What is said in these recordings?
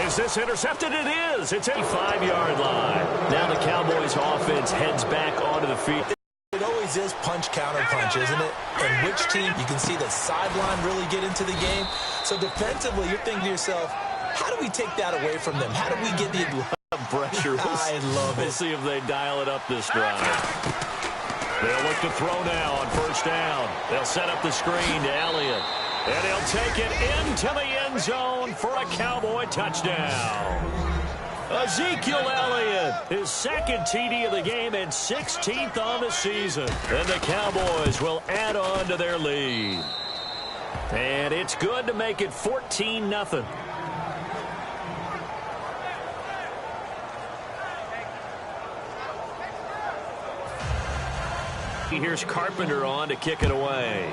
Is this intercepted? It is. It's a 5-yard line. Now the Cowboys offense heads back onto the field. It always is punch, counter punch, isn't it? And which team, you can see the sideline really get into the game. So defensively, you're thinking to yourself, how do we take that away from them? How do we get the pressure? I love it. We'll see if they dial it up this drive. They'll look to throw now on first down. They'll set up the screen to Elliott. And he'll take it into the end zone for a Cowboy touchdown. Ezekiel Elliott, his second TD of the game and 16th on the season. And the Cowboys will add on to their lead. And it's good to make it 14-0. Here's Carpenter on to kick it away.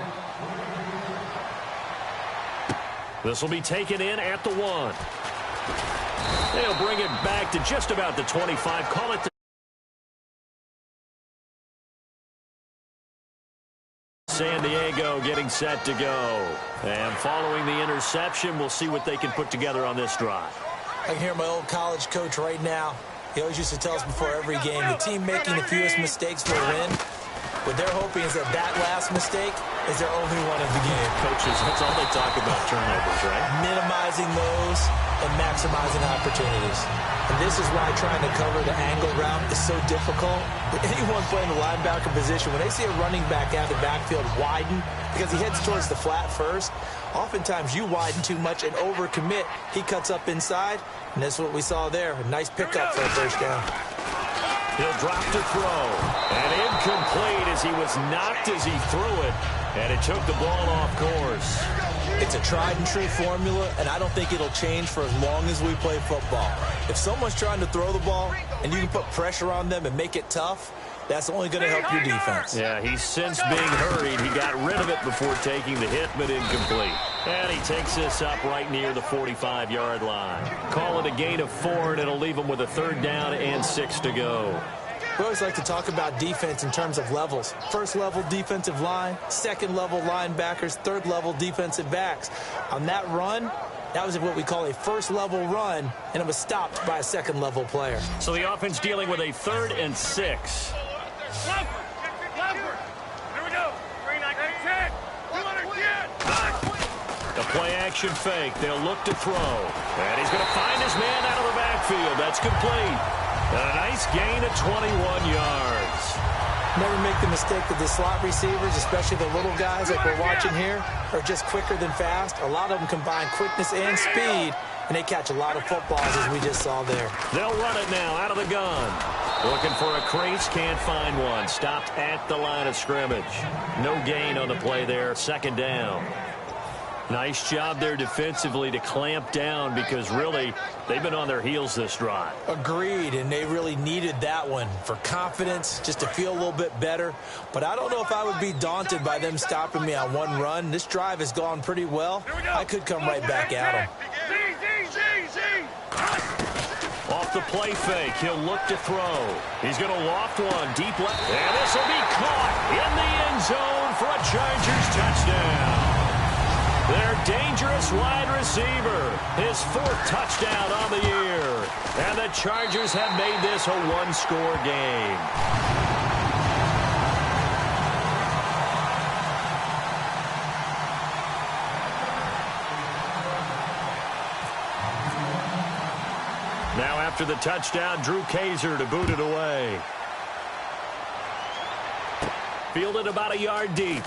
This will be taken in at the 1. They'll bring it back to just about the 25. Call it the San Diego getting set to go. And following the interception, we'll see what they can put together on this drive. I can hear my old college coach right now. He always used to tell us before every game, the team making the fewest mistakes will win. What they're hoping is that last mistake is their only one of the game. Coaches, that's all they talk about, turnovers, right? Minimizing those and maximizing opportunities. And this is why trying to cover the angle route is so difficult. Anyone playing the linebacker position, when they see a running back out of the backfield widen, because he heads towards the flat first, oftentimes you widen too much and overcommit. He cuts up inside, and that's what we saw there. A nice pickup for a first down. He'll drop to throw. And incomplete as he was knocked as he threw it. And it took the ball off course. It's a tried-and-true formula, and I don't think it'll change for as long as we play football. If someone's trying to throw the ball and you can put pressure on them and make it tough, that's only going to help your defense. Yeah, he's since being hurried. He got rid of it before taking the hit, but incomplete. And he takes this up right near the 45-yard line. Call it a gain of 4, and it'll leave him with a 3rd down and 6 to go. We always like to talk about defense in terms of levels. First level defensive line, second level linebackers, third level defensive backs. On that run, that was what we call a first level run, and it was stopped by a second level player. So the offense dealing with a 3rd and 6. The play action fake. They'll look to throw. And he's going to find his man out of the backfield. That's complete. And a nice gain of 21 yards. Never make the mistake that the slot receivers, especially the little guys like we're watching here, are just quicker than fast. A lot of them combine quickness and speed, and they catch a lot of footballs, as we just saw there. They'll run it now out of the gun. Looking for a crease, can't find one. Stopped at the line of scrimmage. No gain on the play there, 2nd down. Nice job there defensively to clamp down because really they've been on their heels this drive. Agreed, and they really needed that one for confidence, just to feel a little bit better. But I don't know if I would be daunted by them stopping me on one run. This drive has gone pretty well. I could come right back at them. Off the play fake, he'll look to throw. He's going to loft one deep left. And this will be caught in the end zone for a Chargers touchdown. Their dangerous wide receiver, his 4th touchdown on the year. And the Chargers have made this a 1-score game. Now after the touchdown, Drew Kaiser to boot it away. Fielded about a yard deep.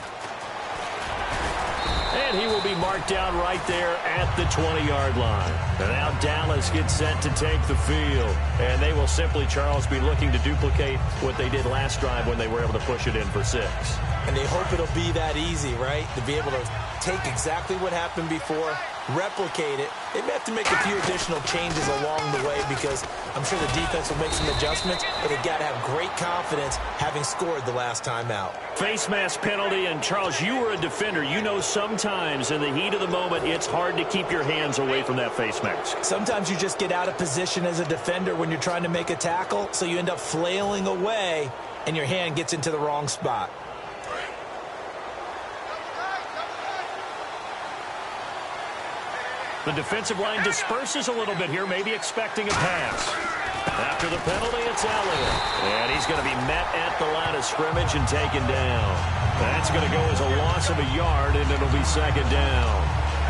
And he will be marked down right there at the 20-yard line. And now Dallas gets set to take the field. And they will simply, Charles, be looking to duplicate what they did last drive when they were able to push it in for 6. And they hope it'll be that easy, right? To be able to take exactly what happened before, replicate it. They may have to make a few additional changes along the way because I'm sure the defense will make some adjustments, but they've got to have great confidence having scored the last time out. Face mask penalty, and Charles, you were a defender. You know sometimes in the heat of the moment, it's hard to keep your hands away from that face mask. Sometimes you just get out of position as a defender when you're trying to make a tackle, so you end up flailing away, and your hand gets into the wrong spot. The defensive line disperses a little bit here, maybe expecting a pass. After the penalty, it's Elliott. And he's going to be met at the line of scrimmage and taken down. That's going to go as a loss of a yard, and it'll be second down.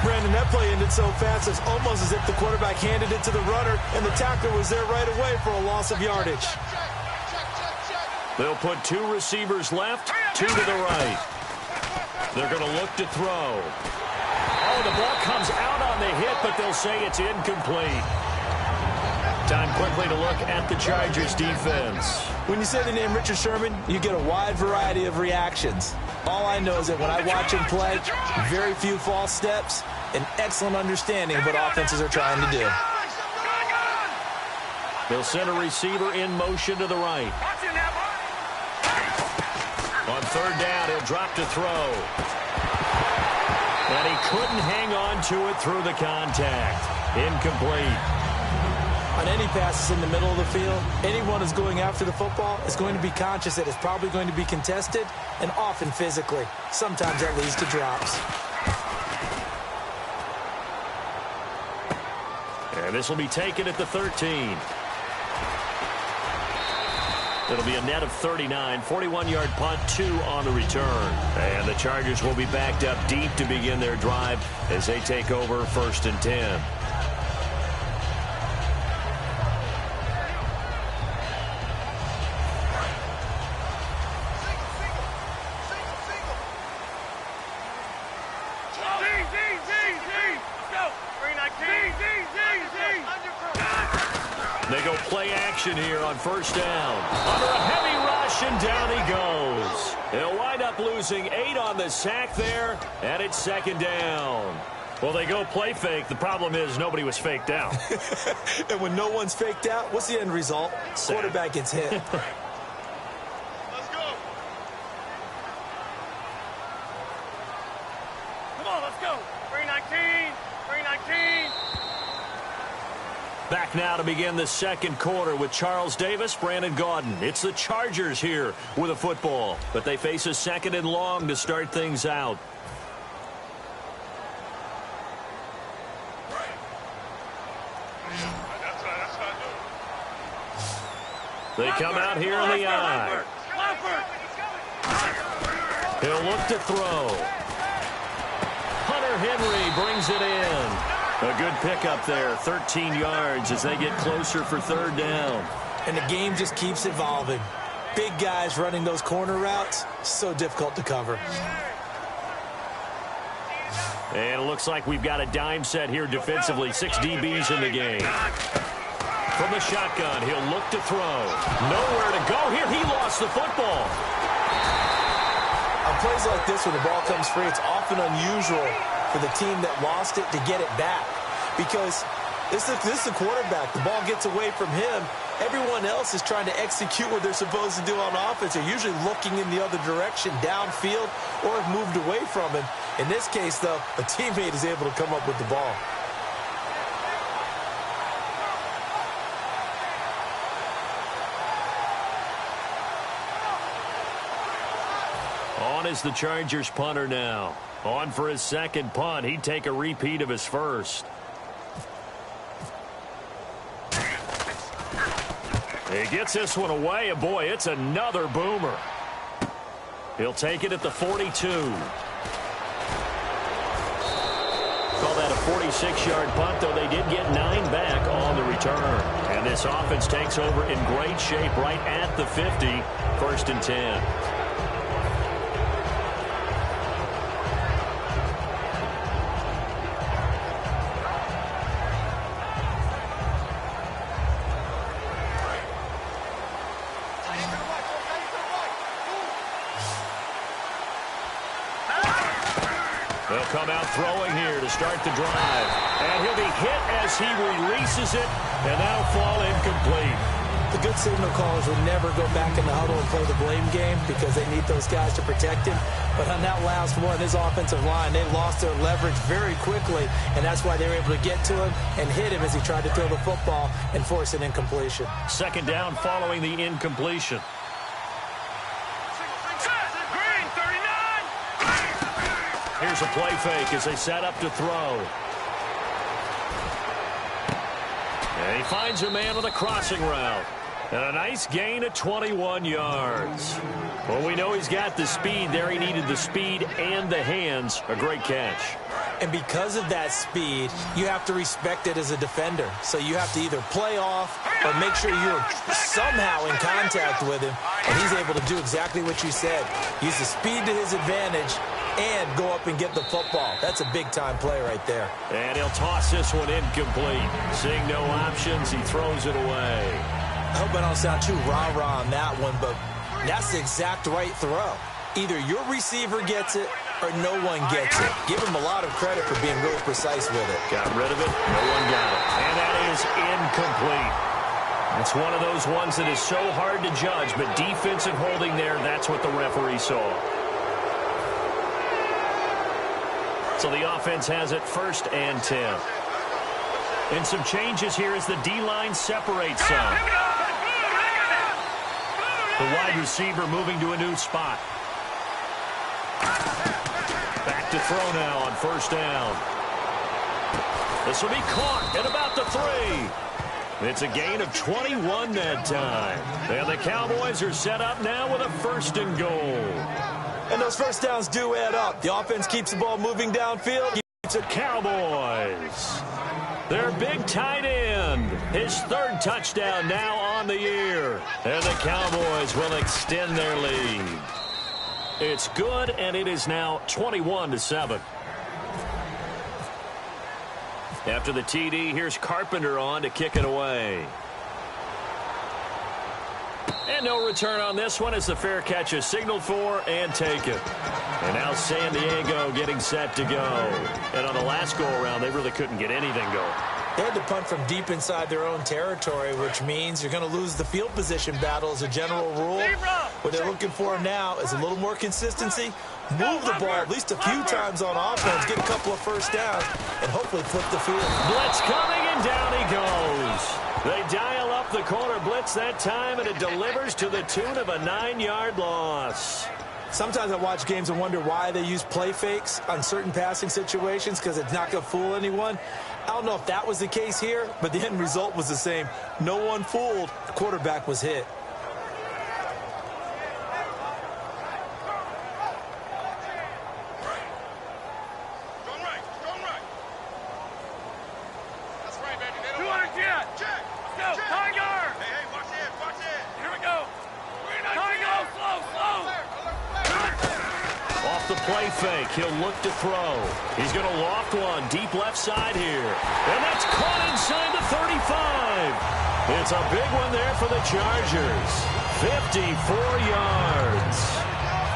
Brandon, that play ended so fast, it's almost as if the quarterback handed it to the runner, and the tackler was there right away for a loss of yardage. They'll put two receivers left, two to the right. They're going to look to throw. Oh, the ball comes out on the hit, but they'll say it's incomplete. Time quickly to look at the Chargers defense. When you say the name Richard Sherman, you get a wide variety of reactions. All I know is that when I watch him play, very few false steps, an excellent understanding of what offenses are trying to do. They'll send a receiver in motion to the right. On third down, he'll drop to throw. And he couldn't hang on to it through the contact. Incomplete. On any passes in the middle of the field, anyone who's going after the football is going to be conscious that it's probably going to be contested, and often physically. Sometimes that leads to drops. And this will be taken at the 13. It'll be a net of 39, 41-yard punt, 2 on the return. And the Chargers will be backed up deep to begin their drive as they take over 1st and 10. They go play action here on 1st down. Under a heavy rush, and down he goes. They'll wind up losing 8 on the sack there, and it's 2nd down. Well, they go play fake. The problem is nobody was faked out. And when no one's faked out, what's the end result? Sack. Quarterback gets hit. Let's go. Come on, let's go. 319, 319. Back now to begin the 2nd quarter with Charles Davis, Brandon Gaudin. It's the Chargers here with a football, but they face a 2nd and long to start things out. They come out here in the eye. He'll look to throw. Hunter Henry brings it in. A good pickup there, 13 yards as they get closer for 3rd down. And the game just keeps evolving. Big guys running those corner routes, so difficult to cover. And it looks like we've got a dime set here defensively. 6 DBs in the game. From the shotgun, he'll look to throw. Nowhere to go here. He lost the football. On plays like this, when the ball comes free, it's often unusual for the team that lost it to get it back, because this is the quarterback. The ball gets away from him. Everyone else is trying to execute what they're supposed to do on offense. They're usually looking in the other direction, downfield, or have moved away from him. In this case, though, a teammate is able to come up with the ball. On is the Chargers punter now. On for his 2nd punt. He'd take a repeat of his 1st. He gets this one away, and boy, it's another boomer. He'll take it at the 42. Call that a 46-yard punt, though they did get 9 back on the return. And this offense takes over in great shape right at the 50, 1st and 10. They'll come out throwing here to start the drive. And he'll be hit as he releases it, and that'll fall incomplete. The good signal callers would never go back in the huddle and play the blame game because they need those guys to protect him. But on that last one, his offensive line, they lost their leverage very quickly, and that's why they were able to get to him and hit him as he tried to throw the football and force an incompletion. 2nd down following the incompletion. Here's a play fake as they set up to throw. And he finds a man on the crossing route. And a nice gain of 21 yards. Well, we know he's got the speed there. He needed the speed and the hands. A great catch. And because of that speed, you have to respect it as a defender. So you have to either play off or make sure you're somehow in contact with him. And he's able to do exactly what you said. Use the speed to his advantage and go up and get the football. That's a big-time play right there. And he'll toss this one incomplete. Seeing no options, he throws it away. I hope I don't sound too rah-rah on that one, but that's the exact right throw. Either your receiver gets it or no one gets it. Give him a lot of credit for being really precise with it. Got rid of it. No one got it. And that is incomplete. It's one of those ones that is so hard to judge, but defensive holding there, that's what the referee saw. So the offense has it 1st and 10. And some changes here as the D-line separates some. The wide receiver moving to a new spot. Back to throw now on 1st down. This will be caught at about the 3. It's a gain of 21 that time. And the Cowboys are set up now with a 1st and goal. And those 1st downs do add up. The offense keeps the ball moving downfield. It's the Cowboys. Their big tight end. His 3rd touchdown now on the year. And the Cowboys will extend their lead. It's good, and it is now 21-7. After the TD, here's Carpenter on to kick it away. And no return on this one as the fair catch is signaled for and taken. And now San Diego getting set to go. And on the last go-around, they really couldn't get anything going. They had to punt from deep inside their own territory, which means you're going to lose the field position battle as a general rule. What they're looking for now is a little more consistency, move the ball at least a few times on offense, get a couple of 1st downs, and hopefully flip the field. Blitz coming, and down he goes. They dial up the corner blitz that time, and it delivers to the tune of a 9-yard loss. Sometimes I watch games and wonder why they use play fakes on certain passing situations because it's not going to fool anyone. I don't know if that was the case here, but the end result was the same. No one fooled. The quarterback was hit. Play fake. He'll look to throw. He's going to loft one deep left side here. And that's caught inside the 35. It's a big one there for the Chargers. 54 yards.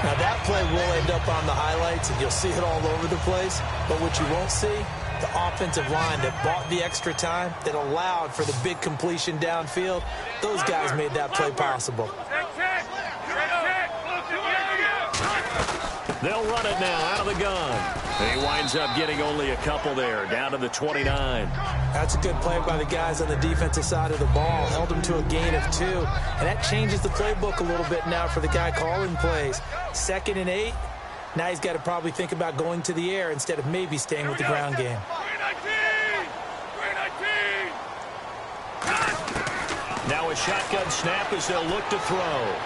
Now that play will end up on the highlights, and you'll see it all over the place. But what you won't see, the offensive line that bought the extra time, that allowed for the big completion downfield, those guys made that play possible. They'll run it now out of the gun. And he winds up getting only a couple there, down to the 29. That's a good play by the guys on the defensive side of the ball. Held him to a gain of 2. And that changes the playbook a little bit now for the guy calling plays. 2nd and 8. Now he's got to probably think about going to the air instead of maybe staying with the ground game. Now a shotgun snap as they'll look to throw.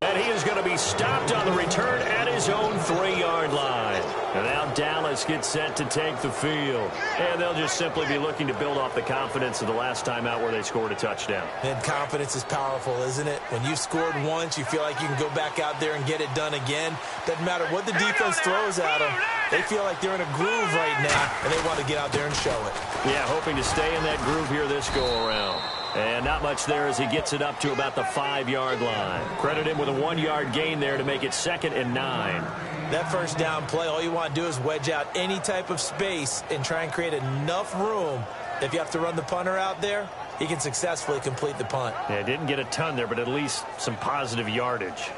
And he is going to be stopped on the return at his own 3-yard line. And now Dallas gets set to take the field. And they'll just simply be looking to build off the confidence of the last time out where they scored a touchdown. And confidence is powerful, isn't it? When you scored once, you feel like you can go back out there and get it done again. Doesn't matter what the defense throws at them. They feel like they're in a groove right now, and they want to get out there and show it. Yeah, hoping to stay in that groove here this go-around. And not much there as he gets it up to about the 5-yard line. Credit him with a 1-yard gain there to make it 2nd and 9. That 1st down play, all you want to do is wedge out any type of space and try and create enough room. If you have to run the punter out there, he can successfully complete the punt. Yeah, didn't get a ton there, but at least some positive yardage.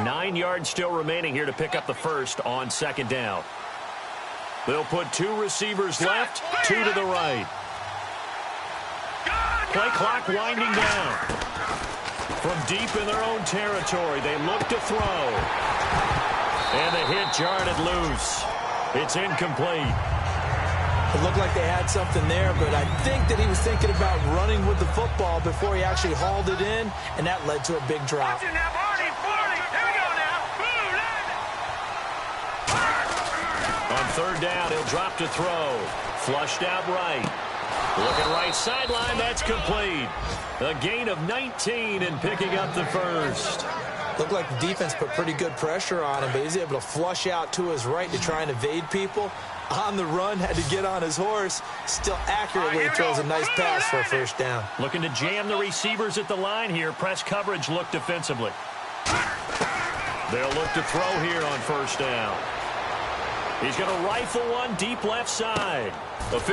Nine yards still remaining here to pick up the 1st on 2nd down. They'll put 2 receivers left, 2 to the right. Play clock winding down. From deep in their own territory, they look to throw. Can't jar it loose. It's incomplete. It looked like they had something there, but I think that he was thinking about running with the football before he actually hauled it in, and that led to a big drop. Here we go now. On third down, he'll drop to throw. Flushed out right. Looking right sideline, that's complete. A gain of 19 and picking up the first. Looked like the defense put pretty good pressure on him, but he's able to flush out to his right to try and evade people. On the run, had to get on his horse. Still accurately throws a nice pass for a first down. Looking to jam the receivers at the line here. Press coverage look defensively. They'll look to throw here on first down. He's going to rifle one deep left side. A 50-50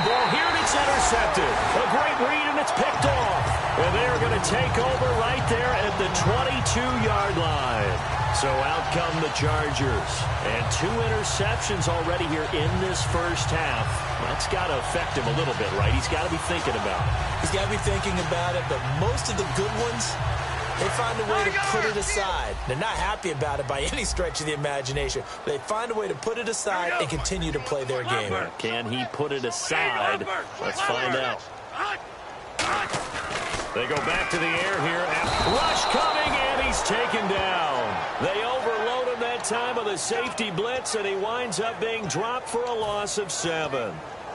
ball here, and it's intercepted. A great read, and it's picked off. And they're going to take over right there at the 22-yard line. So out come the Chargers. And 2 interceptions already here in this first half. That's got to affect him a little bit, right? He's got to be thinking about it. He's got to be thinking about it, but most of the good ones, they find a way to put it aside. They're not happy about it by any stretch of the imagination. They find a way to put it aside and continue to play their game. Can he put it aside? Let's find out. They go back to the air here. Rush coming, and he's taken down. They overload him that time with a safety blitz, and he winds up being dropped for a loss of 7.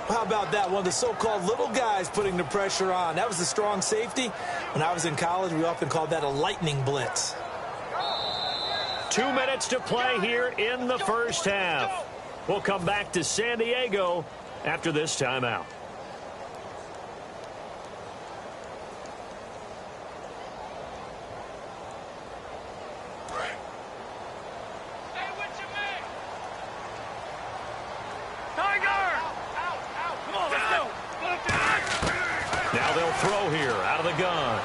How about that? One of the so-called little guys putting the pressure on. That was the strong safety. When I was in college, we often called that a lightning blitz. 2 minutes to play here in the first half. We'll come back to San Diego after this timeout. Throw here out of the gun.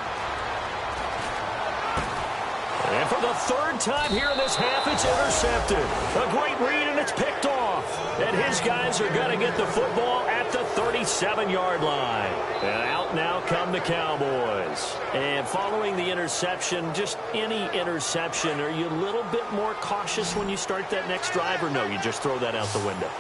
And for the third time here in this half, it's intercepted. A great read, and it's picked off. And his guys are going to get the football at the 37-yard line. And out now come the Cowboys. And following the interception, just any interception, are you a little bit more cautious when you start that next drive, or no, you just throw that out the window?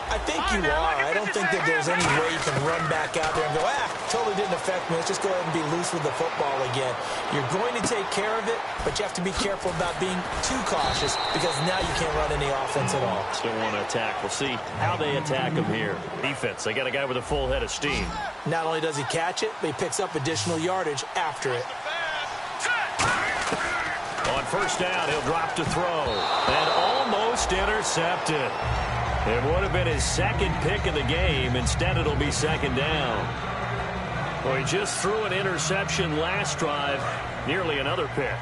I think you are. I don't think that there's any way you can run back out there and go, totally didn't affect me. Let's just go ahead and be loose with the football again. You're going to take care of it, but you have to be careful about being too cautious because now you can't run any offense at all. Still want to attack. We'll see how they attack him here. Defense, they got a guy with a full head of steam. Not only does he catch it, but he picks up additional yardage after it. On first down, he'll drop to throw. And almost intercepted. It would have been his second pick of the game. Instead, it'll be second down. Well, he just threw an interception last drive. Nearly another pick.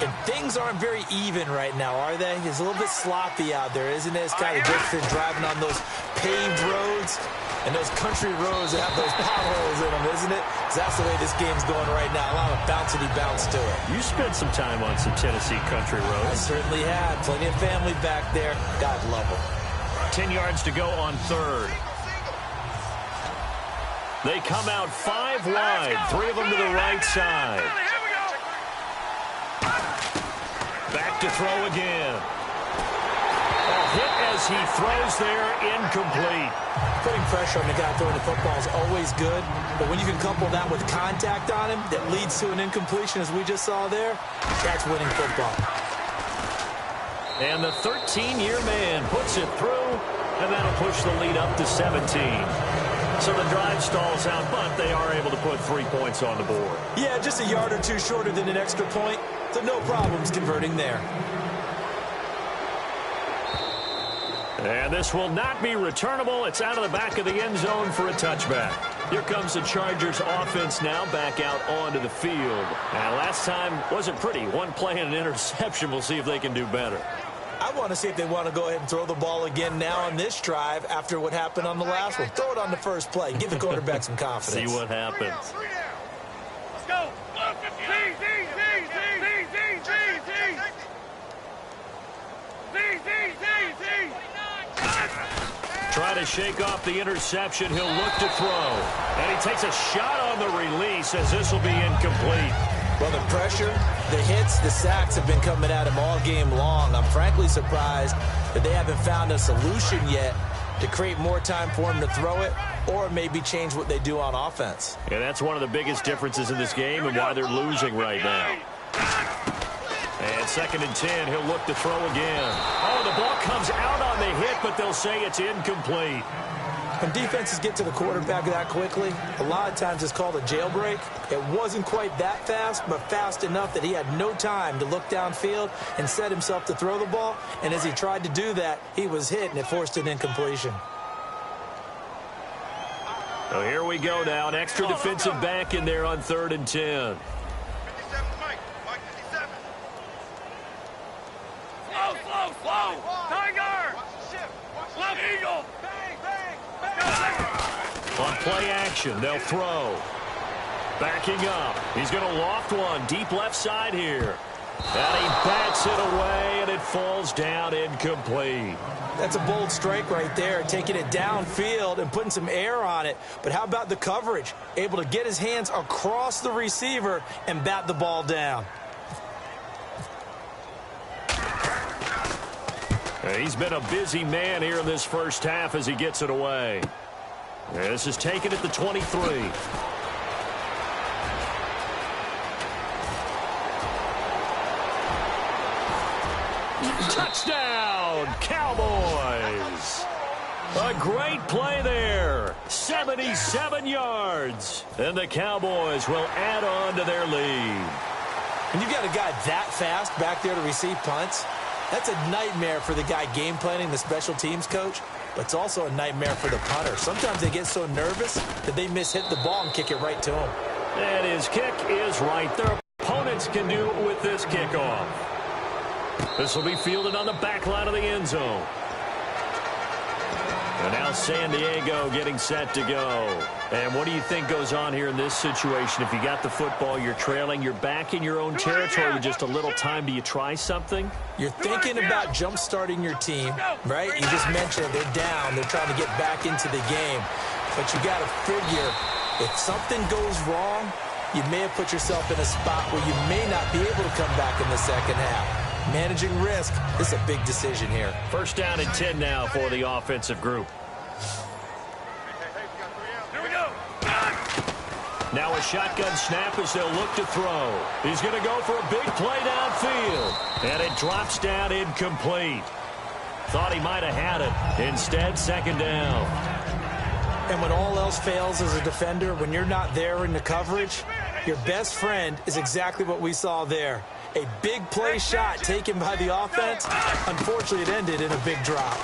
And things aren't very even right now, are they? It's a little bit sloppy out there, isn't it? It's kind of different driving on those paved roads and those country roads that have those potholes in them, isn't it? Because that's the way this game's going right now. A lot of bouncy bounce to it. You spent some time on some Tennessee country roads. I certainly had. Plenty of family back there. God love them. 10 yards to go on third. They come out 5 wide, 3 of them to the right side. Back to throw again. A hit as he throws there, incomplete. Putting pressure on the guy throwing the football is always good, but when you can couple that with contact on him that leads to an incompletion, as we just saw there, that's winning football. And the 13-year man puts it through, and that'll push the lead up to 17. So the drive stalls out, but they are able to put 3 points on the board. Yeah, just a yard or two shorter than an extra point, so no problems converting there. And this will not be returnable. It's out of the back of the end zone for a touchback. Here comes the Chargers offense now back out onto the field. And last time wasn't pretty. One play and an interception. We'll see if they can do better. I want to see if they want to go ahead and throw the ball again now on this drive after what happened on the last one. Throw it on the first play. Give the quarterback some confidence. See what happens. Let's go. Try to shake off the interception. He'll look to throw. And he takes a shot on the release as this will be incomplete. Well, the pressure The hits, the sacks have been coming at him all game long. I'm frankly surprised that they haven't found a solution yet to create more time for him to throw it or maybe change what they do on offense. Yeah, that's one of the biggest differences in this game and why they're losing right now. And 2nd and 10, he'll look to throw again. Oh, the ball comes out on the hit, but they'll say it's incomplete. When defenses get to the quarterback that quickly, a lot of times it's called a jailbreak. It wasn't quite that fast, but fast enough that he had no time to look downfield and set himself to throw the ball. And as he tried to do that, he was hit, and it forced an incompletion. So here we go now. An extra defensive back in there on 3rd and 10. 57, Mike. Mike 57. Slow. Tiger. Left Eagle. On play action, they'll throw. Backing up. He's going to loft one deep left side here. And he backs it away, and it falls down incomplete. That's a bold strike right there, taking it downfield and putting some air on it. But how about the coverage? Able to get his hands across the receiver and bat the ball down. He's been a busy man here in this first half as he gets it away. This is taken at the 23. Touchdown, Cowboys! A great play there. 77 yards. And the Cowboys will add on to their lead. And you've got a guy that fast back there to receive punts. That's a nightmare for the guy game planning, the special teams coach, but it's also a nightmare for the punter. Sometimes they get so nervous that they hit the ball and kick it right to him. And his kick is right. Their opponents can do it with this kickoff. This will be fielded on the back line of the end zone. And now San Diego getting set to go. And what do you think goes on here in this situation? If you got the football, you're trailing, you're back in your own territory with just a little time. Do you try something? You're thinking about jump-starting your team, right? You just mentioned they're down. They're trying to get back into the game. But you got to figure if something goes wrong, you may have put yourself in a spot where you may not be able to come back in the second half. Managing risk, this is a big decision here. 1st down and 10 now for the offensive group. Here we go. Now a shotgun snap as they'll look to throw. He's going to go for a big play downfield. And it drops down incomplete. Thought he might have had it. Instead, 2nd down. And when all else fails as a defender, when you're not there in the coverage, your best friend is exactly what we saw there. A big play shot taken by the offense. Unfortunately, it ended in a big drop.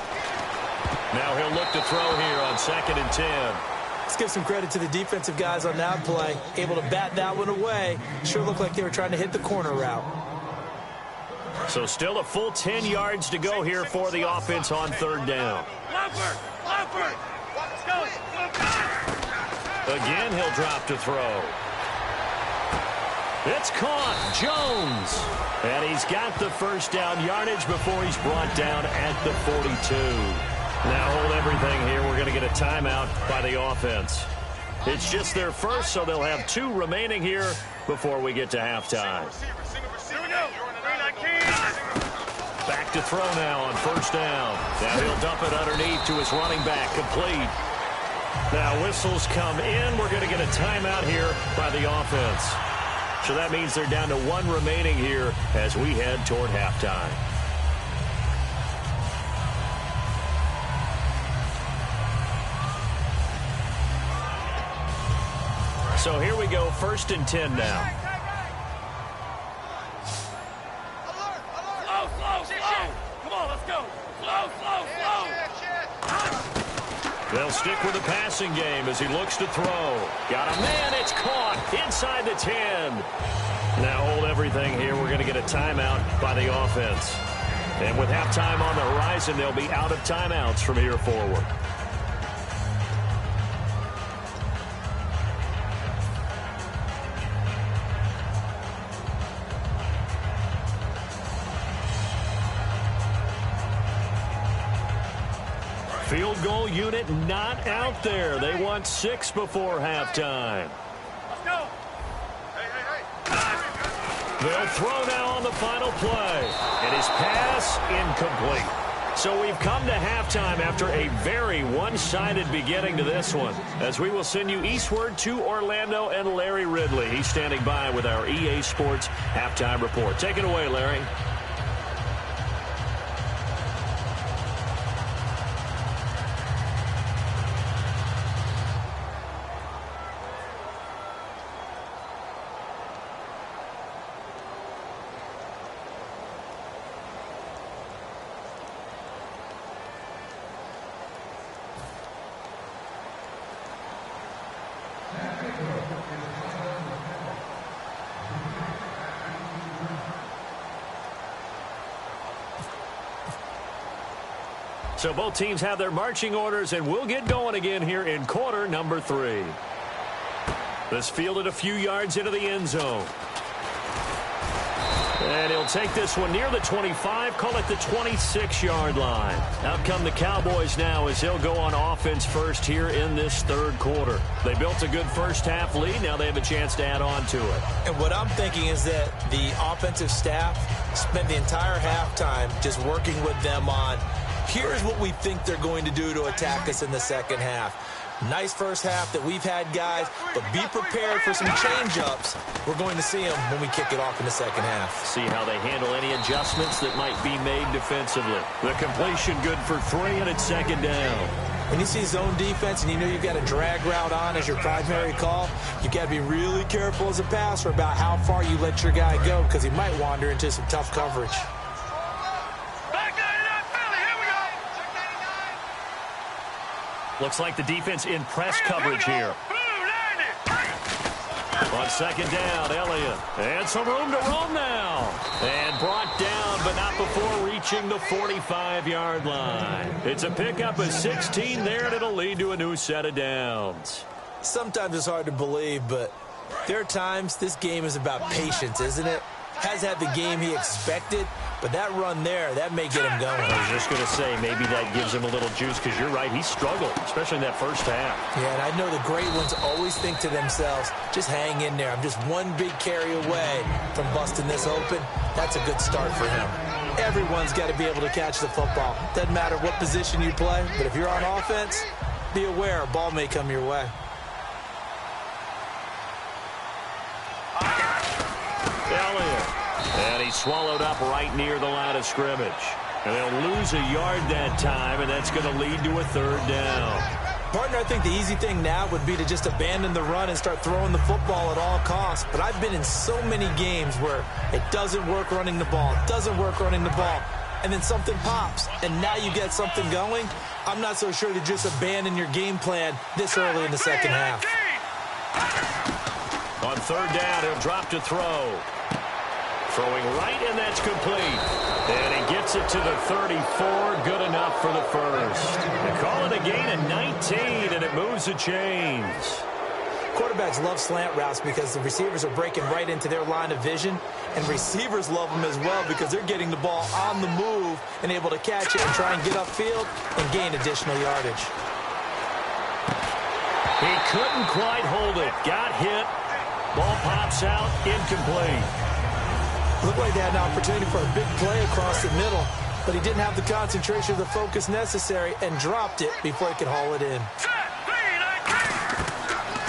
Now he'll look to throw here on 2nd and 10. Let's give some credit to the defensive guys on that play. Able to bat that one away. Sure looked like they were trying to hit the corner route. So still a full 10 yards to go here for the offense on 3rd down. Lombard. Let's go. Again, he'll drop to throw. It's caught. Jones. And he's got the 1st down yardage before he's brought down at the 42. Now hold everything here. We're going to get a timeout by the offense. It's just their first, so they'll have 2 remaining here before we get to halftime. Here we go. 319. Back to throw now on 1st down. Now he'll dump it underneath to his running back, complete. Now whistles come in. We're going to get a timeout here by the offense. So that means they're down to 1 remaining here as we head toward halftime. So here we go, 1st and 10 now. Slow. Come on, let's go. Slow. They'll stick with the passing game as he looks to throw. Got a man, it's caught inside the 10. Now hold everything here. We're going to get a timeout by the offense. And with halftime on the horizon, they'll be out of timeouts from here forward. Field goal unit not out there. They want 6 before halftime. Let's go. Hey. They'll throw now on the final play. And his pass incomplete. So we've come to halftime after a very one-sided beginning to this one, as we will send you eastward to Orlando and Larry Ridley. He's standing by with our EA Sports halftime report. Take it away, Larry. So both teams have their marching orders, and we'll get going again here in quarter number 3. This fielded a few yards into the end zone. And he'll take this one near the 25, call it the 26-yard line. Out come the Cowboys now as they'll go on offense first here in this third quarter. They built a good first-half lead. Now they have a chance to add on to it. And what I'm thinking is that the offensive staff spent the entire halftime just working with them on, here's what we think they're going to do to attack us in the second half. Nice first half that we've had, guys, but be prepared for some change-ups. We're going to see them when we kick it off in the second half. See how they handle any adjustments that might be made defensively. The completion good for 3, and it's second down. When you see zone defense and you know you've got a drag route on as your primary call, you've got to be really careful as a passer about how far you let your guy go, because he might wander into some tough coverage. Looks like the defense in press coverage here. On second down, Elliott. And some room to roam now. And brought down, but not before reaching the 45-yard line. It's a pickup of 16 there, and it'll lead to a new set of downs. Sometimes it's hard to believe, but there are times this game is about patience, isn't it? Has had the game he expected, but that run there, that may get him going. I was just going to say, maybe that gives him a little juice, because you're right, he struggled, especially in that first half. Yeah, and I know the great ones always think to themselves, just hang in there. I'm just one big carry away from busting this open. That's a good start for him. Everyone's got to be able to catch the football. Doesn't matter what position you play, but if you're on offense, be aware a ball may come your way. And he's swallowed up right near the line of scrimmage. And they'll lose a yard that time, and that's going to lead to a third down. Partner, I think the easy thing now would be to just abandon the run and start throwing the football at all costs. But I've been in so many games where it doesn't work running the ball, and then something pops, and now you get something going. I'm not so sure to just abandon your game plan this early in the second half. On third down, he'll drop to throw. Throwing right, and that's complete. And he gets it to the 34. Good enough for the first. They call it a gain of 19, and it moves the chains. Quarterbacks love slant routes because the receivers are breaking right into their line of vision, and receivers love them as well because they're getting the ball on the move and able to catch it and try and get upfield and gain additional yardage. He couldn't quite hold it. Got hit. Ball pops out. Incomplete. Looked like they had an opportunity for a big play across the middle, but he didn't have the concentration or the focus necessary and dropped it before he could haul it in.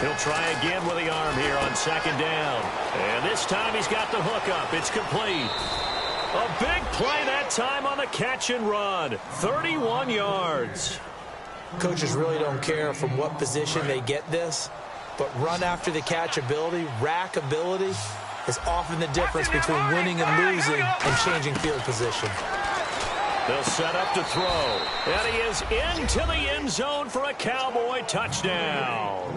He'll try again with the arm here on second down. And this time he's got the hook up. It's complete. A big play that time on the catch and run. 31 yards. Coaches really don't care from what position they get this, but run after the catch ability, rack ability, is often the difference between winning and losing and changing field position. They'll set up to throw. And he is into the end zone for a Cowboy touchdown.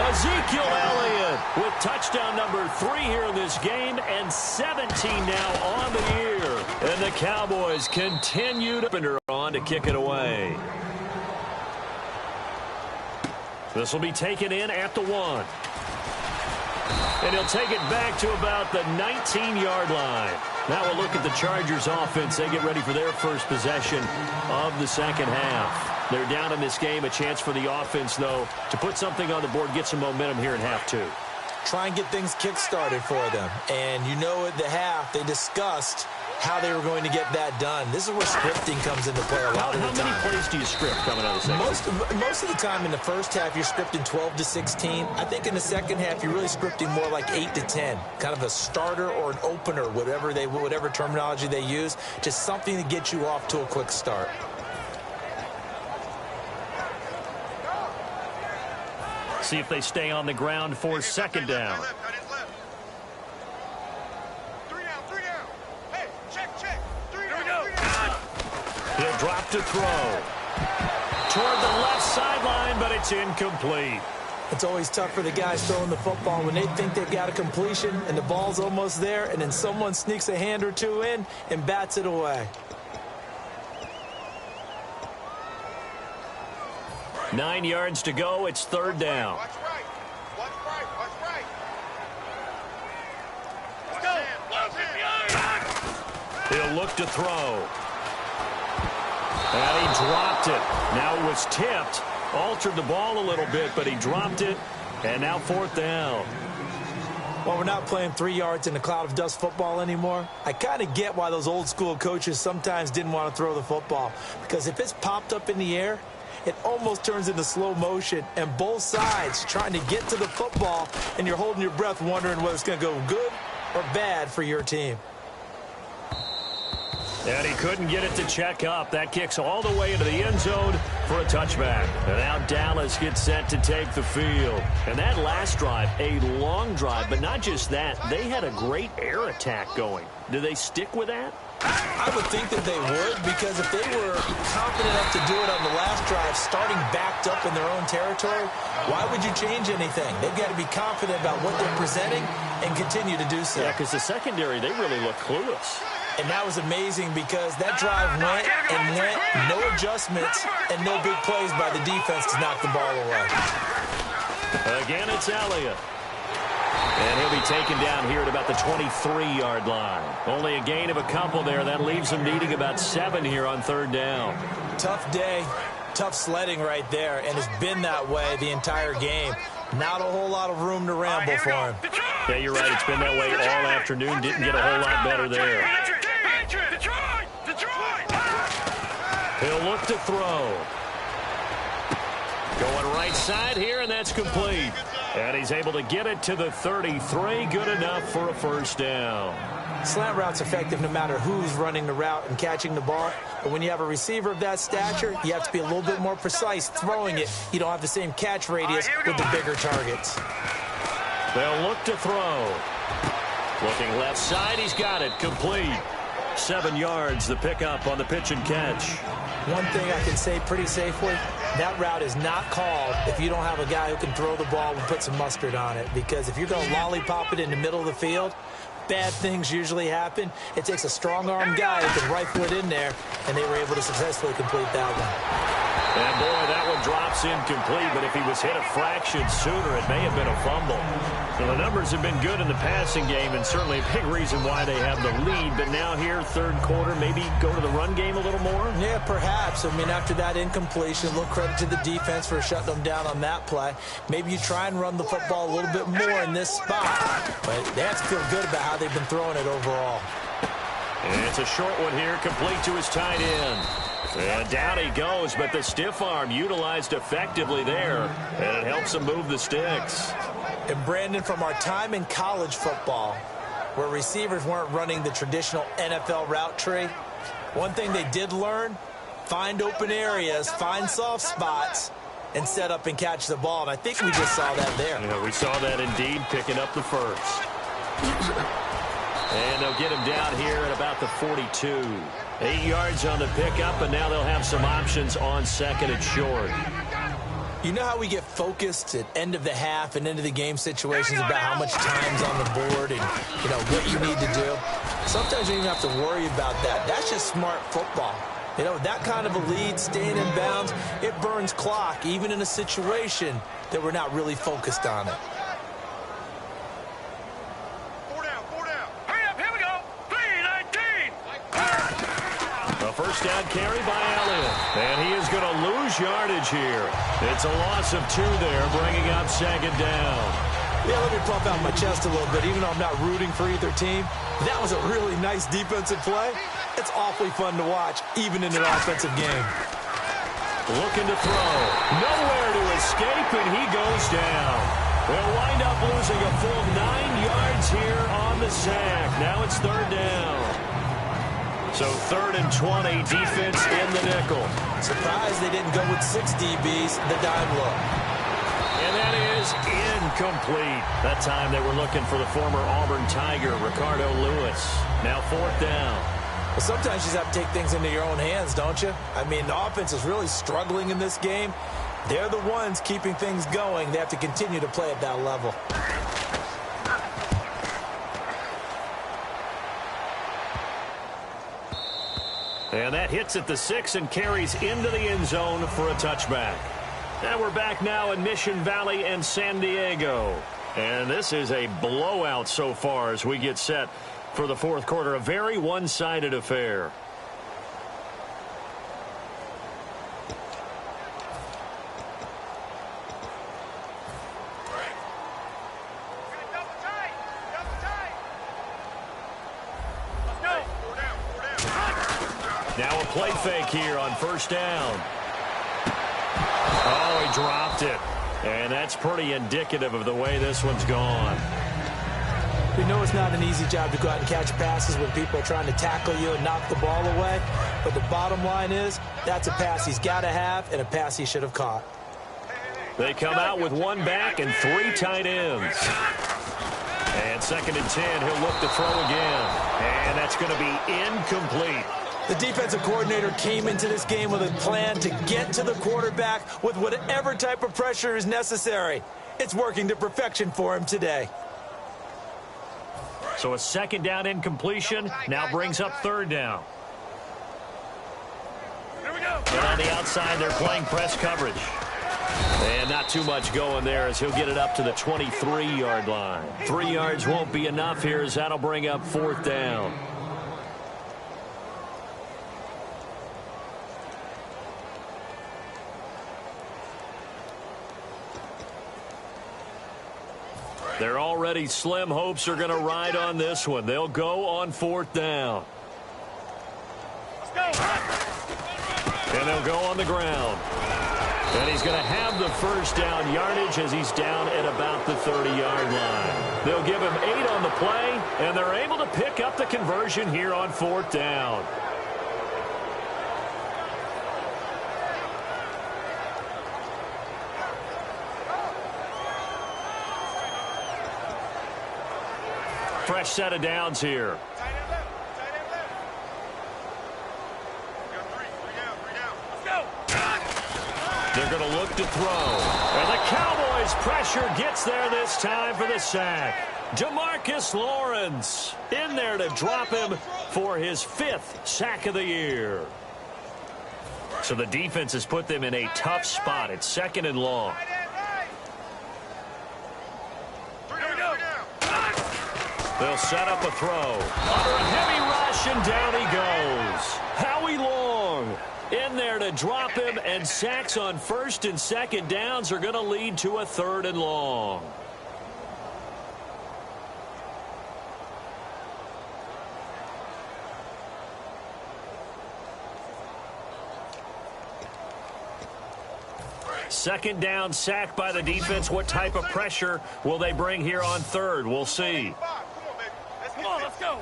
Ezekiel Elliott with touchdown number 3 here in this game, and 17 now on the year. And the Cowboys continue to on to kick it away. This will be taken in at the 1. And he'll take it back to about the 19-yard line. Now we'll look at the Chargers offense. They get ready for their first possession of the second half. They're down in this game. A chance for the offense, though, to put something on the board, get some momentum here in half 2. try and get things kick-started for them. And you know at the half, they discussed how they were going to get that done. This is where scripting comes into play a lot of the time. How many plays do you script coming out of the second? Most of the time in the first half, you're scripting 12 to 16. I think in the second half, you're really scripting more like 8 to 10. Kind of a starter or an opener, whatever terminology they use. Just something to get you off to a quick start. See if they stay on the ground for second down. He'll drop to throw. Toward the left sideline, but it's incomplete. It's always tough for the guys throwing the football when they think they've got a completion and the ball's almost there, and then someone sneaks a hand or two in and bats it away. 9 yards to go. It's third down. Watch right. Watch right. Watch right. Let's go. He'll look to throw. And he dropped it. Now it was tipped. Altered the ball a little bit, but he dropped it. And now fourth down. Well, we're not playing 3 yards in a cloud of dust football anymore. I kind of get why those old school coaches sometimes didn't want to throw the football. Because if it's popped up in the air, it almost turns into slow motion. And both sides trying to get to the football, and you're holding your breath wondering whether it's going to go good or bad for your team. And he couldn't get it to check up. That kicks all the way into the end zone for a touchback. And now Dallas gets set to take the field. And that last drive, a long drive, but not just that. They had a great air attack going. Do they stick with that? I would think that they would, because if they were confident enough to do it on the last drive, starting backed up in their own territory, why would you change anything? They've got to be confident about what they're presenting and continue to do so. Yeah, because the secondary, they really look clueless. And that was amazing because that drive went, no adjustments, and no big plays by the defense to knock the ball away. Again, it's Elliott. And he'll be taken down here at about the 23-yard line. Only a gain of a couple there. That leaves him needing about 7 here on third down. Tough day, tough sledding right there, and it's been that way the entire game. Not a whole lot of room to ramble for him. Yeah, you're right. It's been that way all afternoon. Didn't get a whole lot better there. He'll look to throw. Going right side here, and that's complete. And he's able to get it to the 33. Good enough for a first down. Slant route's effective no matter who's running the route and catching the ball. But when you have a receiver of that stature, you have to be a little bit more precise throwing it. You don't have the same catch radius with the bigger targets. They'll look to throw. Looking left side, he's got it. Complete. 7 yards, the pickup on the pitch and catch. One thing I can say pretty safely, that route is not called if you don't have a guy who can throw the ball and put some mustard on it. Because if you're going to lollipop it in the middle of the field, bad things usually happen. It takes a strong-arm guy who can rifle it in there, and they were able to successfully complete that one. And, boy, that one drops incomplete, but if he was hit a fraction sooner, it may have been a fumble. So the numbers have been good in the passing game, and certainly a big reason why they have the lead. But now here, third quarter, maybe go to the run game a little more? Yeah, perhaps. I mean, after that incompletion, a little credit to the defense for shutting them down on that play. Maybe you try and run the football a little bit more in this spot. But they have to feel good about how they've been throwing it overall. And it's a short one here, complete to his tight end. And down he goes, but the stiff arm utilized effectively there. And it helps him move the sticks. And, Brandon, from our time in college football, where receivers weren't running the traditional NFL route tree, one thing they did learn, find open areas, find soft spots, and set up and catch the ball. And I think we just saw that there. Yeah, we saw that indeed, picking up the first. And they'll get him down here at about the 42. 8 yards on the pickup, and now they'll have some options on second and short. You know how we get focused at end of the half and end of the game situations about how much time's on the board and, you know, what you need to do? Sometimes you don't even have to worry about that. That's just smart football. You know, that kind of a lead, staying in bounds, it burns clock, even in a situation that we're not really focused on it. First down carry by Elliott. And he is going to lose yardage here. It's a loss of 2 there, bringing up second down. Yeah, let me pump out my chest a little bit, even though I'm not rooting for either team. That was a really nice defensive play. It's awfully fun to watch, even in an offensive game. Looking to throw. Nowhere to escape, and he goes down. They'll wind up losing a full 9 yards here on the sack. Now it's third down. So 3rd and 20, defense in the nickel. Surprised they didn't go with 6 DBs, the dime look. And that is incomplete. That time they were looking for the former Auburn Tiger, Ricardo Lewis. Now 4th down. Well, sometimes you just have to take things into your own hands, don't you? I mean, the offense is really struggling in this game. They're the ones keeping things going. They have to continue to play at that level. And that hits at the 6 and carries into the end zone for a touchback. And we're back now in Mission Valley and San Diego. And this is a blowout so far as we get set for the fourth quarter. A very one-sided affair. Now a play fake here on first down. Oh, he dropped it. And that's pretty indicative of the way this one's gone. We know it's not an easy job to go out and catch passes when people are trying to tackle you and knock the ball away. But the bottom line is, that's a pass he's got to have and a pass he should have caught. They come out with 1 back and 3 tight ends. And 2nd and 10, he'll look to throw again. And that's going to be incomplete. The defensive coordinator came into this game with a plan to get to the quarterback with whatever type of pressure is necessary. It's working to perfection for him today. So a 2nd down incompletion now brings up 3rd down. Here we go. And on the outside, they're playing press coverage. And not too much going there as he'll get it up to the 23-yard line. 3 yards won't be enough here as that'll bring up 4th down. Their already slim hopes are going to ride on this one. They'll go on 4th down. Let's go. And they'll go on the ground. And he's going to have the first down yardage as he's down at about the 30-yard line. They'll give him 8 on the play, and they're able to pick up the conversion here on 4th down. Fresh set of downs here. Tight end left. Tight end left. We got 3 down. Let's go. They're going to look to throw. And the Cowboys' pressure gets there this time for the sack. DeMarcus Lawrence in there to drop him for his 5th sack of the year. So the defense has put them in a tough spot. It's 2nd and long. Tight end right. 3 down. They'll set up a throw. Under a heavy rush, and down he goes. Howie Long in there to drop him, and sacks on 1st and 2nd downs are going to lead to a 3rd and long. Second down, sack by the defense. What type of pressure will they bring here on 3rd? We'll see. Come on, let's go.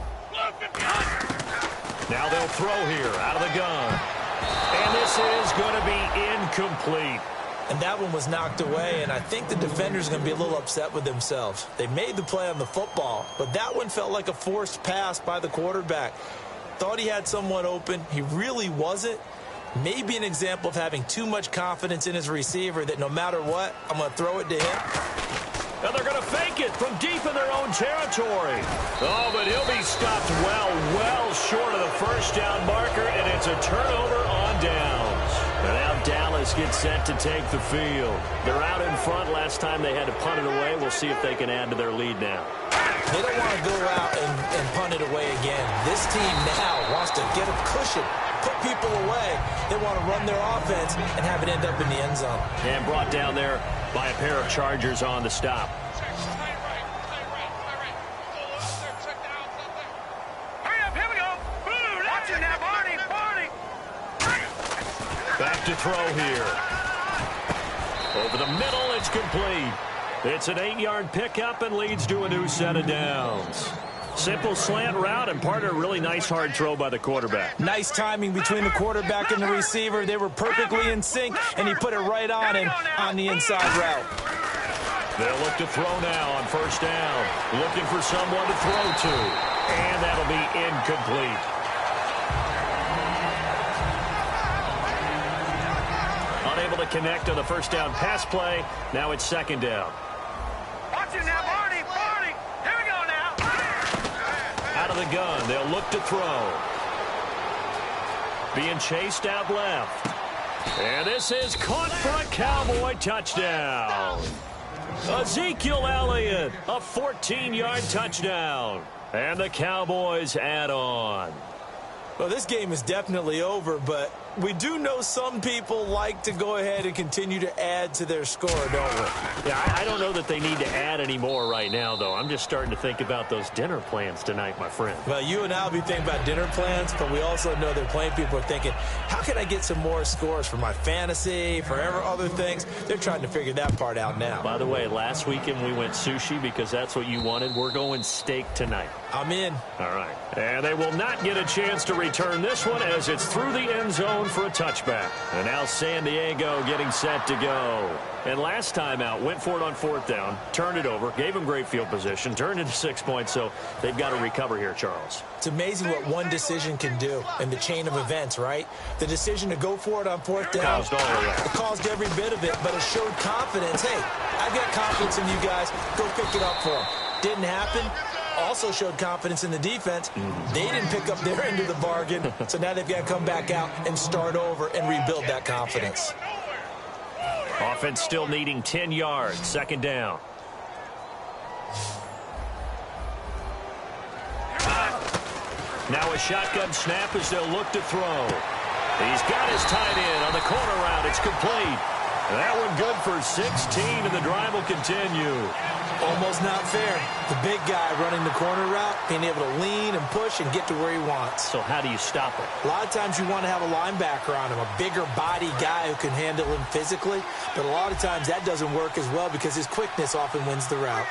Now they'll throw here out of the gun. And this is going to be incomplete. And that one was knocked away, and I think the defender's going to be a little upset with themselves. They made the play on the football, but that one felt like a forced pass by the quarterback. Thought he had someone open. He really wasn't. Maybe an example of having too much confidence in his receiver that no matter what, I'm going to throw it to him. And they're going to fake it from deep in their own territory. Oh, but he'll be stopped well short of the first down marker, and it's a turnover on downs. And now Dallas gets set to take the field. They're out in front. Last time they had to punt it away. We'll see if they can add to their lead now. They don't want to go out and punt it away again. This team now wants to get a cushion, put people away. They want to run their offense and have it end up in the end zone. And brought down there by a pair of Chargers on the stop. Back to throw here. Over the middle, it's complete. It's an 8-yard pickup and leads to a new set of downs. Simple slant route and part of a really nice hard throw by the quarterback. Nice timing between the quarterback and the receiver. They were perfectly in sync, and he put it right on him on the inside route. They'll look to throw now on first down. Looking for someone to throw to. And that'll be incomplete. Unable to connect on the first down pass play. Now it's second down. Watch it now, Barney. Barney. Here we go now. Out of the gun. They'll look to throw. Being chased out left. And this is caught for a Cowboy touchdown. Ezekiel Elliott, a 14-yard touchdown. And the Cowboys add on. Well, this game is definitely over, but we do know some people like to go ahead and continue to add to their score, don't we? Yeah, I don't know that they need to add any more right now, though. I'm just starting to think about those dinner plans tonight, my friend. Well, you and I will be thinking about dinner plans, but we also know that playing people are thinking, how can I get some more scores for my fantasy, for other things? They're trying to figure that part out now. By the way, last weekend we went sushi because that's what you wanted. We're going steak tonight. I'm in. All right. And they will not get a chance to return this one as it's through the end zone for a touchback. And now San Diego getting set to go. And last time out, went for it on fourth down, turned it over, gave them great field position, turned it to 6 points, so they've got to recover here, Charles. It's amazing what one decision can do in the chain of events, right? The decision to go for it on fourth down. Caused all of that. It caused every bit of it, but it showed confidence. Hey, I've got confidence in you guys. Go pick it up for them. Didn't happen. Also showed confidence in the defense. They didn't pick up their end of the bargain, so now they've got to come back out and start over and rebuild that confidence. Offense still needing 10 yards. Second down. Now a shotgun snap as they'll look to throw. He's got his tight end on the corner route. It's complete. That one good for 16, and the drive will continue. Almost not fair. The big guy running the corner route, being able to lean and push and get to where he wants. So how do you stop it? A lot of times you want to have a linebacker on him, a bigger body guy who can handle him physically. But a lot of times that doesn't work as well because his quickness often wins the route.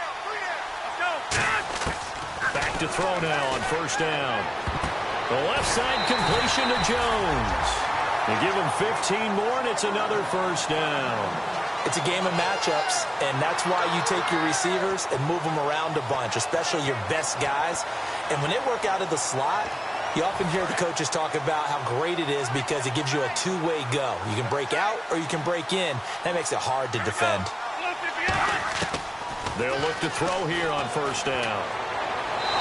Back to throw now on first down. The left side completion to Jones. They give him 15 more, and it's another first down. It's a game of matchups, and that's why you take your receivers and move them around a bunch, especially your best guys. And when they work out of the slot, you often hear the coaches talk about how great it is because it gives you a two-way go. You can break out or you can break in. That makes it hard to defend. They'll look to throw here on first down.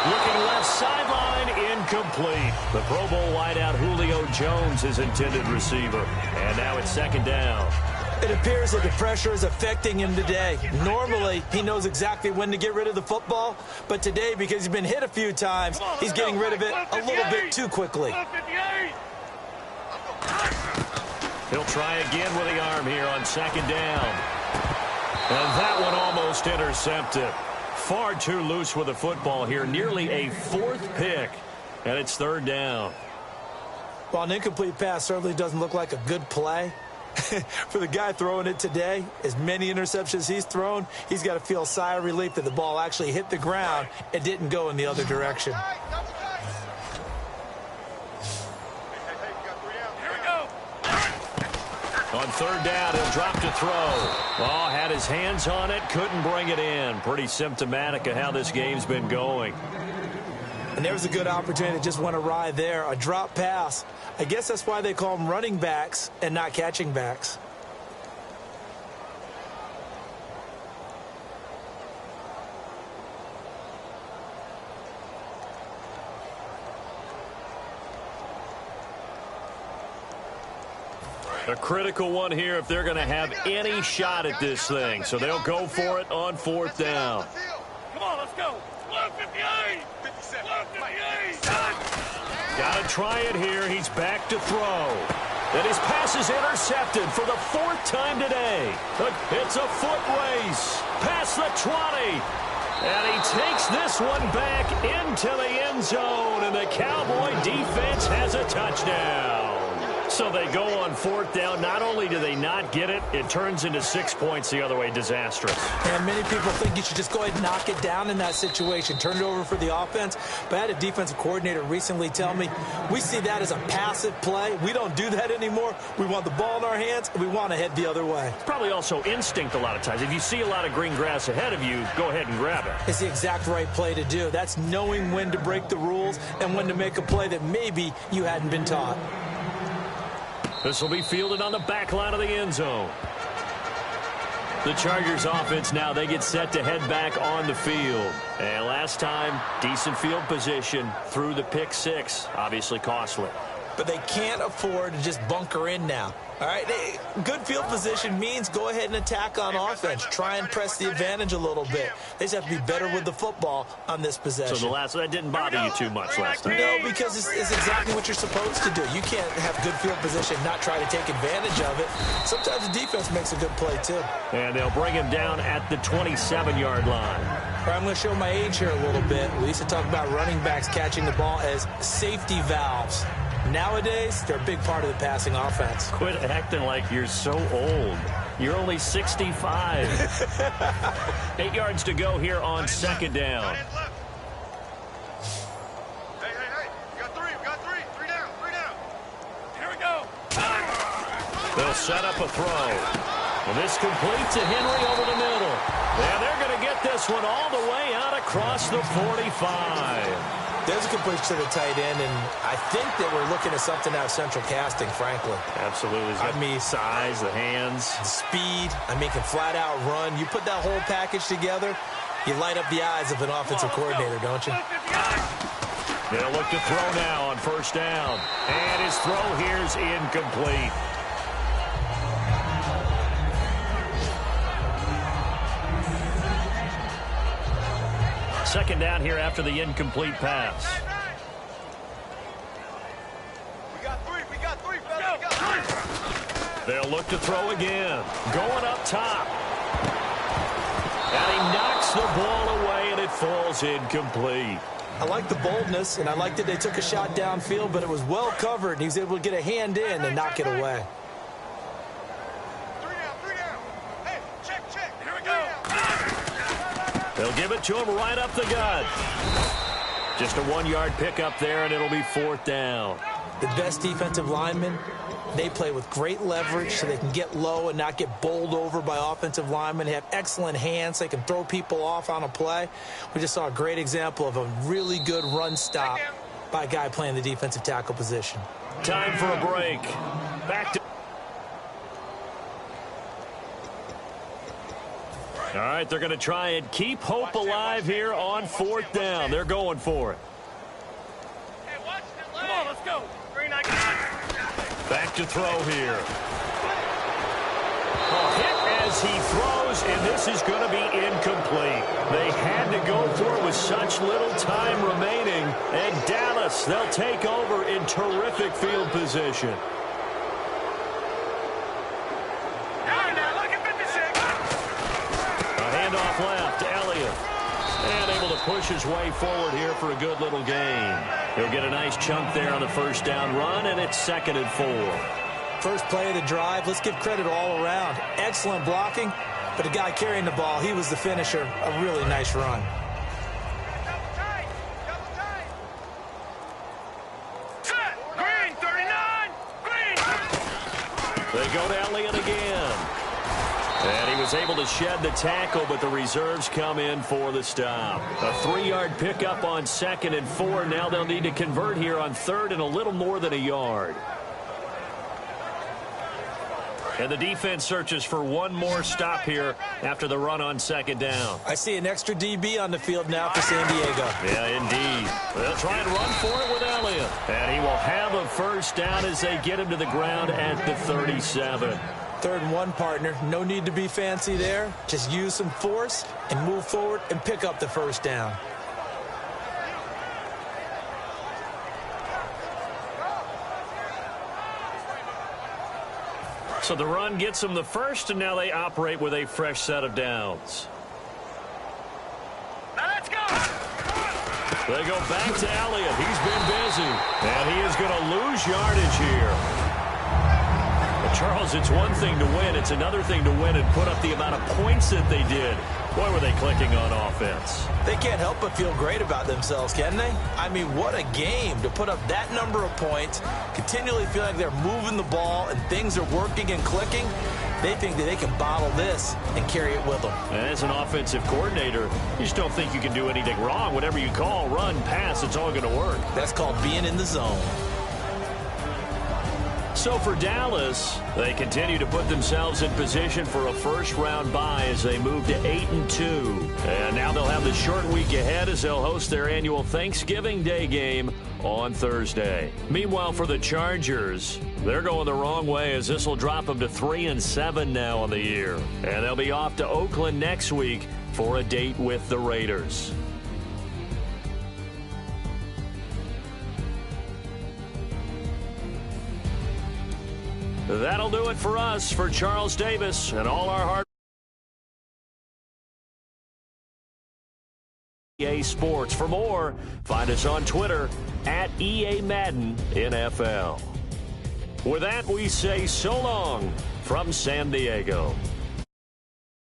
Looking left sideline, incomplete. The Pro Bowl wideout Julio Jones, his intended receiver. And now it's second down. It appears that the pressure is affecting him today. Normally, he knows exactly when to get rid of the football, but today, because he's been hit a few times, he's getting rid of it a little bit too quickly. He'll try again with the arm here on second down. And that one almost intercepted. Far too loose with the football here. Nearly a fourth pick. And it's third down. Well, an incomplete pass certainly doesn't look like a good play. For the guy throwing it today, as many interceptions he's thrown, he's got to feel a sigh of relief that the ball actually hit the ground and didn't go in the other direction. On third down, he'll drop to throw. Oh, had his hands on it, couldn't bring it in. Pretty symptomatic of how this game's been going. And there was a good opportunity that just went awry there. A drop pass. I guess that's why they call them running backs and not catching backs. A critical one here if they're going to have any shot at this thing. So they'll go for it on fourth down. Come on, let's go. 58. 58. Got to try it here. He's back to throw. And his pass is intercepted for the fourth time today. It's a foot race. Past the 20. And he takes this one back into the end zone. And the Cowboy defense has a touchdown. So they go on fourth down. Not only do they not get it, it turns into 6 points the other way. Disastrous. And many people think you should just go ahead and knock it down in that situation. Turn it over for the offense. But I had a defensive coordinator recently tell me, we see that as a passive play. We don't do that anymore. We want the ball in our hands, and we want to head the other way. It's probably also instinct a lot of times. If you see a lot of green grass ahead of you, go ahead and grab it. It's the exact right play to do. That's knowing when to break the rules and when to make a play that maybe you hadn't been taught. This will be fielded on the back line of the end zone. The Chargers offense now, they get set to head back on the field. And last time, decent field position through the pick six. Obviously costly. But they can't afford to just bunker in now. All right, good field position means go ahead and attack on offense. Try and press the advantage a little bit. They just have to be better with the football on this possession. So that didn't bother you too much last time? No, because it's exactly what you're supposed to do. You can't have good field position, not try to take advantage of it. Sometimes the defense makes a good play, too. And they'll bring him down at the 27-yard line. All right, I'm going to show my age here a little bit. We used to talk about running backs catching the ball as safety valves. Nowadays, they're a big part of the passing offense. Quit acting like you're so old. You're only 65. 8 yards to go here on second down. Hey, we got three. Three down. Here we go. They'll set up a throw. And this completes to Henry over the middle. And they're going to get this one all the way out across the 45. There's a completion to the tight end, and I think that we're looking at something out of central casting, frankly. Absolutely. I mean, size, the hands. The speed, can flat out run. You put that whole package together, you light up the eyes of an offensive coordinator, don't you? They'll look to throw now on first down. And his throw here's incomplete. Second down here after the incomplete pass. We got three, fellas. They'll look to throw again. Going up top. And he knocks the ball away, and it falls incomplete. I like the boldness, and I like that they took a shot downfield, but it was well covered, and he was able to get a hand in and knock it away. Three down. Hey, check. Here we go. They'll give it to him right up the gut. Just a 1-yard pickup there, and it'll be fourth down. The best defensive linemen, they play with great leverage so they can get low and not get bowled over by offensive linemen. They have excellent hands. They can throw people off on a play. We just saw a great example of a really good run stop by a guy playing the defensive tackle position. Time for a break. Back to... All right, they're going to try and keep hope alive here on fourth down. They're going for it. Hey, watch the leg. Come on, let's go. 3-19. Back to throw here. A hit as he throws, and this is going to be incomplete. They had to go for it with such little time remaining. And Dallas, they'll take over in terrific field position. Handoff left to Elliott. And able to push his way forward here for a good little gain. He'll get a nice chunk there on the first down run, and it's 2nd and 4. First play of the drive, let's give credit all around. Excellent blocking, but the guy carrying the ball, he was the finisher. A really nice run. Green, 39. Green. They go to Elliott again. And he was able to shed the tackle, but the reserves come in for the stop. A 3-yard pickup on 2nd and 4. Now they'll need to convert here on 3rd and a little more than a yard. And the defense searches for one more stop here after the run on 2nd down. I see an extra DB on the field now for San Diego. Yeah, indeed. They'll try and run for it with Elliott. And he will have a first down as they get him to the ground at the 37. 3rd and 1, partner. No need to be fancy there. Just use some force and move forward and pick up the first down. So the run gets them the first, and now they operate with a fresh set of downs. Now let's go. They go back to Elliott. He's been busy. And he is going to lose yardage here. Charles, it's one thing to win. It's another thing to win and put up the amount of points that they did. Boy, were they clicking on offense. They can't help but feel great about themselves, can they? I mean, what a game to put up that number of points, continually feel like they're moving the ball and things are working and clicking. They think that they can bottle this and carry it with them. And as an offensive coordinator, you just don't think you can do anything wrong. Whatever you call, run, pass, it's all going to work. That's called being in the zone. So for Dallas, they continue to put themselves in position for a first-round bye as they move to 8-2. And now they'll have the short week ahead as they'll host their annual Thanksgiving Day game on Thursday. Meanwhile, for the Chargers, they're going the wrong way as this will drop them to 3-7 now on the year. And they'll be off to Oakland next week for a date with the Raiders. That'll do it for us. For Charles Davis and all our hard EA Sports. For more, find us on Twitter at EA Madden NFL. With that, we say so long from San Diego.